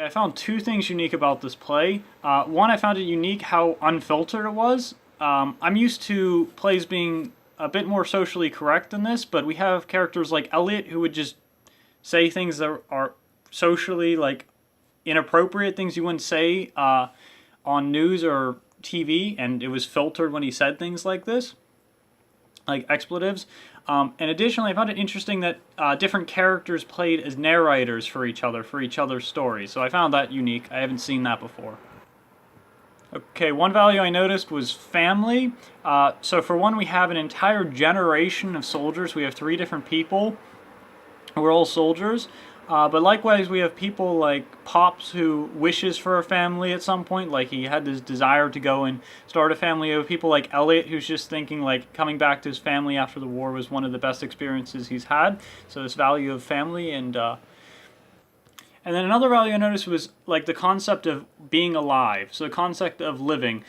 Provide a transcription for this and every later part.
I found two things unique about this play. One, I found it unique how unfiltered it was. I'm used to plays being a bit more socially correct than this, but we have characters like Elliot who would just say things that are socially inappropriate, things you wouldn't say on news or TV, and it was filtered when he said things like this, like expletives. And additionally, I found it interesting that different characters played as narrators for each other's stories. So I found that unique. I haven't seen that before. Okay, one value I noticed was family. So for one, we have an entire generation of soldiers. We have 3 different people who are all soldiers. But likewise, we have people like Pops, who wishes for a family at some point, like he had this desire to go and start a family. We have people like Elliot, who's just thinking like coming back to his family after the war was one of the best experiences he's had. So this value of family, and then another value I noticed was like the concept of being alive. So the concept of living.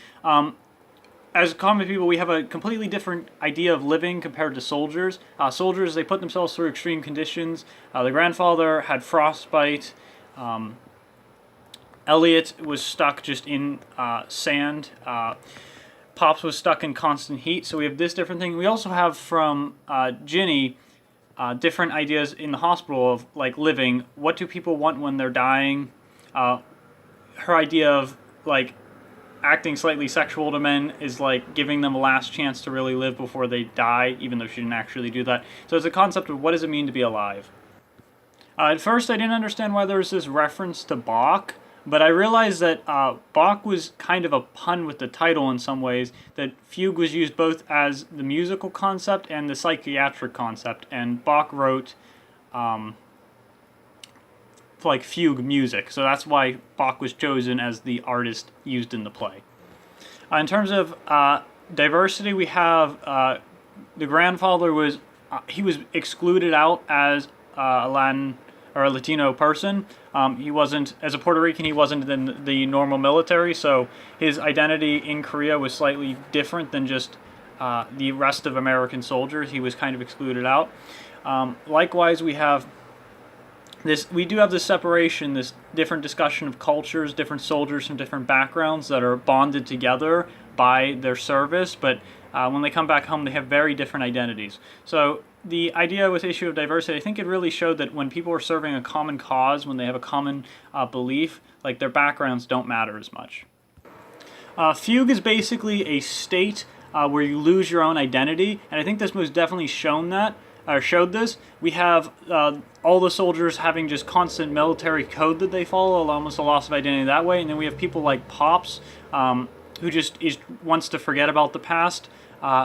As common people, we have a completely different idea of living compared to soldiers. Soldiers, they put themselves through extreme conditions. The grandfather had frostbite. Elliot was stuck just in sand. Pops was stuck in constant heat. So we have this different thing. We also have from Ginny different ideas in the hospital of like living. What do people want when they're dying? Her idea of like acting slightly sexual to men is like giving them a last chance to really live before they die, even though she didn't actually do that. So it's a concept of what does it mean to be alive. At first I didn't understand why there was this reference to Bach, but I realized that Bach was kind of a pun with the title in some ways, that Fugue was used both as the musical concept and the psychiatric concept, and Bach wrote like fugue music, so that's why Bach was chosen as the artist used in the play. In terms of diversity, we have the grandfather was he was excluded out as a Latin or a Latino person. He wasn't, as a Puerto Rican, he wasn't in the normal military, so his identity in Korea was slightly different than just the rest of American soldiers. He was kind of excluded out. Likewise, we do have this separation, this different discussion of cultures, different soldiers from different backgrounds that are bonded together by their service, but when they come back home, they have very different identities. So the idea with issue of diversity, I think it really showed that when people are serving a common cause, when they have a common belief, like their backgrounds don't matter as much. Fugue is basically a state where you lose your own identity, and I think this most definitely showed this. We have all the soldiers having just constant military code that they follow, almost a loss of identity that way, and then we have people like Pops, who just wants to forget about the past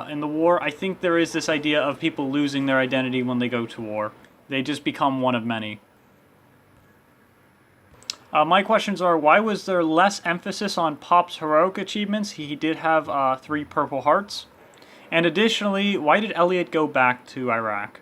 in the war. I think there is this idea of people losing their identity when they go to war. They just become one of many. My questions are, why was there less emphasis on Pop's heroic achievements? He did have 3 Purple Hearts. And additionally, why did Elliot go back to Iraq?